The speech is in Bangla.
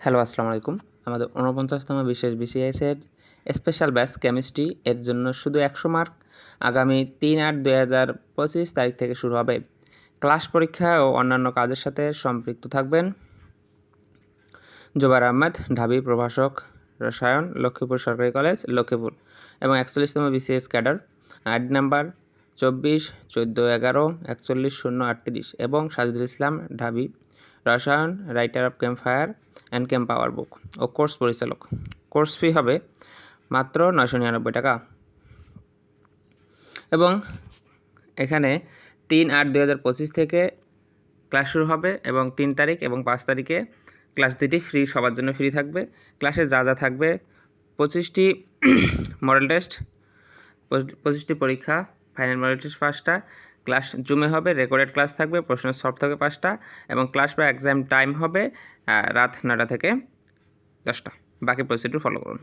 হ্যালো, আসসালামু আলাইকুম। আমাদের ৪৯তম বিশেষ বিসিএস এর স্পেশাল ব্যাচ কেমিস্ট্রি এর জন্য শুধু ১০০ মার্ক আগামী ৩-৮-২০২৫ তারিখ থেকে শুরু হবে। ক্লাস পরীক্ষা ও অন্যান্য কাজের সাথে সম্পৃক্ত থাকবেন জোবায়ের আহমেদ, ঢাবি প্রভাষক রসায়ন, লক্ষ্মীপুর সরকারি কলেজ, লক্ষ্মীপুর এবং ৪১তম বিসিএস ক্যাডার। আইডি নাম্বার ২৪-১৪-১১-৪১-০৩ এবং সাজিদুল ইসলাম, ঢাবি রসায়ন, writer of camp fire and camp power book ও কোর্স পরিচালক। কোর্স ফি হবে মাত্র ৯৯৯ টাকা। এবং এখানে ৩-৮-২০২৫ থেকে ক্লাস শুরু হবে এবং ৩ তারিখ এবং ৫ তারিখে ক্লাস দুটি ফ্রি, সবার জন্য ফ্রি থাকবে। ক্লাসে যা যা থাকবে ২৫টি মডেল টেস্ট, ২৫টি পরীক্ষা, ফাইনাল মডেল টেস্ট 5টা, ক্লাস জুমে হবে, রেকর্ডেড ক্লাস থাকবে, প্রশ্ন সলভ থাকবে 5টা এবং ক্লাস বা এক্সাম টাইম হবে রাত ৯টা থেকে 10টা। বাকি প্রসিডিউর ফলো করুন।